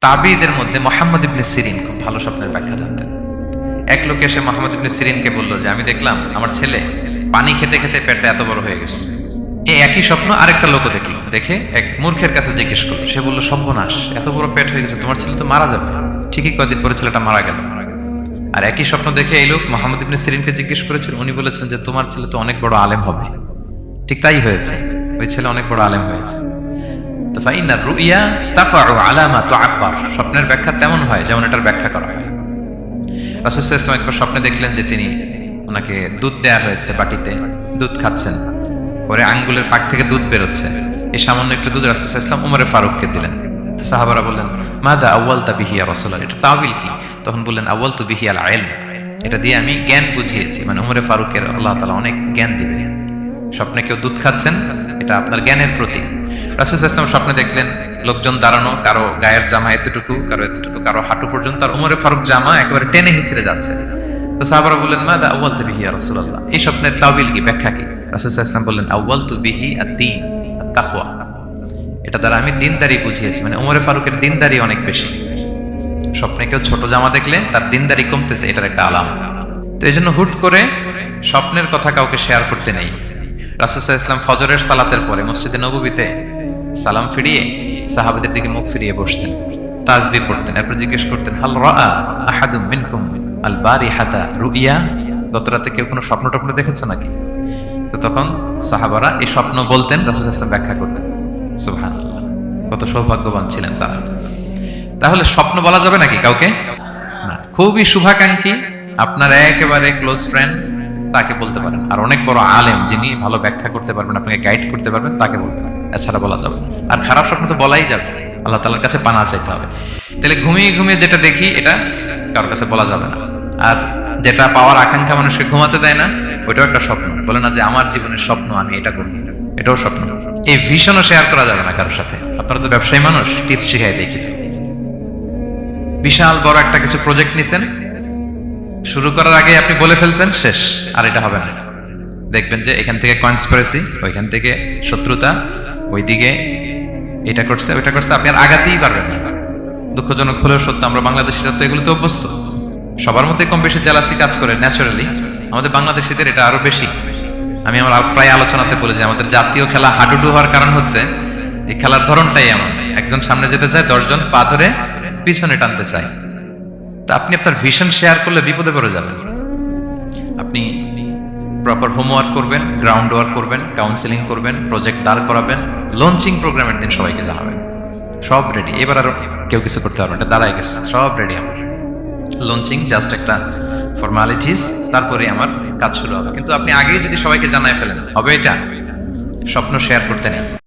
তাবিঈদের মধ্যে মুহাম্মদ ইবনে সিরিন খুব ভালো স্বপ্নের ব্যাখ্যা জানতেন। এক লোক এসে মুহাম্মদ ইবনে সিরিনকে বলল যে আমি দেখলাম আমার ছেলে পানি খেতে খেতে পেটটা এত বড় হয়ে গেছে। এই একই স্বপ্ন আরেকটা লোকও দেখলো, দেখে এক মূর্খের কাছে জিজ্ঞেস করলো। সে বলল সর্বনাশ, এত বড় পেট হয়ে গেছে, তোমার ছেলে তো মারা যাবে। ঠিকই কয়েকদিন পরে ছেলেটা মারা গেল। আর একই স্বপ্ন দেখে এই লোক মুহাম্মদ ইবনে সিরিনকে জিজ্ঞেস করেছিল, উনি বলেছেন যে তোমার ছেলে তো অনেক বড় আলেম হবে। ঠিক তাই হয়েছে, ওই ছেলে অনেক বড় আলেম হয়েছে। তো ফাইনার রুইয়া তাকাউ আলা মা তুআব্বার, স্বপ্নের ব্যাখ্যা তেমন হয় যেমন এটার ব্যাখ্যা করা হয়। রাসূল সাল্লাল্লাহু আলাইহি ওয়াসাল্লাম একবার স্বপ্নে দেখলেন যে তিনি ওনাকে দুধ দেয়া হয়েছে, বাটিতে দুধ খাচ্ছেন, পরে আঙ্গুলের ফাঁক থেকে দুধ বেরোচ্ছে। এই সামান্য একটু দুধ রাসূল সাল্লাল্লাহু আলাইহি ওয়াসাল্লাম উমরে ফারুককে দিলেন। সাহাবারা বললেন মাযা আউয়ালতা বিহি ইয়া রাসূলুল্লাহ, এটা তাওয়িল কি? তখন বললেন আউয়ালতু বিহি আল ইলম, এটা দিয়ে আমি জ্ঞান বুঝিয়েছি, মানে উমরে ফারুকের আল্লাহ তাআলা অনেক জ্ঞান দিবে। স্বপ্নে কেউ দুধ খাচ্ছেন, এটা আপনার জ্ঞানের প্রতীক। রাসূল সাল্লাল্লাহু আলাইহি ওয়াসাল্লাম স্বপ্নে দেখলেন লোকজন দাঁড়ানো, কারো গায়ের জামা এতটুকু, কারো এতটুকু, কারো হাঁটু পর্যন্ত, আর উমরে ফারুক জামা একেবারে টেনে হিচড়ে যাচ্ছে। তো সাহাবারা বললেন মাযা আউয়ালতু বিহি ইয়া রাসূলুল্লাহ, এই স্বপ্নের তাওয়িল কি, ব্যাখ্যা কি? রাসূল সাল্লাল্লাহু আলাইহি ওয়াসাল্লাম বললেন আউয়ালতু বিহি আদ-দীন আত-তাকওয়া, এটা দ্বারা আমি দিনদারি বুঝিয়েছি, মানে উমরে ফারুকের দিনদারি অনেক বেশি। স্বপ্নে কেউ ছোট জামা দেখলে তার দিনদারি কমতেছে, এটার একটা আলামত। তো এই জন্য হুট করে স্বপ্নের কথা কাউকে শেয়ার করতে নেই। রাসূল সাল্লাল্লাহু আলাইহি ওয়াসাল্লাম ফজরের সালাতের পরে মসজিদে নববীতে সালাম ফিরিয়ে সাহাবাদের দিকে মুখ ফিরিয়ে বসতেন, তাসবিহ পড়তেন, এরপর জিজ্ঞেস করতেন হাল রাআ আহাদুম মিনকুম আল বারিহাতা রুইয়া, গত রাতে কেউ কোনো স্বপ্ন টপ্ন দেখেছে নাকি? তো তখন সাহাবারা এই স্বপ্ন বলতেন, রাসূল সাল্লাল্লাহু আলাইহি ওয়াসাল্লাম ব্যাখ্যা করতেন। সুবহানাল্লাহ, কত সৌভাগ্যবান ছিলেন তারা। তাহলে স্বপ্ন বলা যাবে নাকি কাউকে? না। খুবই শুভাকাঙ্ক্ষী, আপনার একেবারে ক্লোজ ফ্রেন্ড, তাকে বলতে পারেন। আর অনেক বড় আলেম যিনি ভালো ব্যাখ্যা করতে পারবেন, আপনাকে গাইড করতে পারবেন, তাকে বলবেন। এছাড়া বলা যাবে না। আর খারাপ স্বপ্ন তো বলাই যাবে, আল্লাহ তাআলার কাছে পানা চাইতে হবে। তাহলে ঘুমিয়ে ঘুমিয়ে যেটা দেখি এটা কারোর কাছে বলা যাবে না। আর যেটা পাওয়ার আকাঙ্ক্ষা মানুষকে ঘুমাতে দেয় না, ওইটাও একটা স্বপ্ন। বলে না যে আমার জীবনের স্বপ্ন আমি এটা করব, এটাও স্বপ্ন। এই ভিশনও শেয়ার করা যাবে না কারোর সাথে। আপনারা তো ব্যবসায়ী মানুষ, টিপস শিখাই দেখেছি। বিশাল বড় একটা কিছু প্রজেক্ট নিছেন, শুরু করার আগে আপনি বলে ফেলছেন শেষ, আর এটা হবে না। দেখবেন যে এখান থেকে কনস্পিরেসি, ওইখান থেকে শত্রুতা, ওইদিকে এটা করছে ওইটা করছে, আপনি আর আগাতেই পারবেন না। দুঃখজনক হলেও সত্য, আমরা বাংলাদেশিরা তো এগুলোতে অভ্যস্ত। সবার মধ্যে কম বেশি জেলাসি কাজ করে ন্যাচারালি, আমাদের বাংলাদেশিদের এটা আরো বেশি। আমি আমার প্রায় আলোচনাতে বলি যে আমাদের জাতীয় খেলা হাডুডু হওয়ার কারণ হচ্ছে এই খেলার ধরনটাই এমন। একজন সামনে যেতে চায়, 10 জন পা ধরে পিছনে টানতে চায়। তা আপনি আপনার ভিশন শেয়ার করলে বিপদে পড়ে যাবেন। আপনি প্রপার হোমওয়ার্ক করবেন, গ্রাউন্ড ওয়ার্ক করবেন, কাউন্সিলিং করবেন, প্রজেক্ট দাঁড় করাবেন, লঞ্চিং প্রোগ্রামের দিন সবাইকে জানাবেন। সব রেডি, এবার আর কেউ কিছু করতে পারবেন না, দাঁড়ায় গেছে, সব রেডি আমার। লঞ্চিং জাস্ট একটা ফর্মালিটিস, তারপরে আমার কাজ শুরু হবে। কিন্তু আপনি আগেই যদি সবাইকে জানায় ফেলেন, হবে এটা? স্বপ্ন শেয়ার করতে নেই।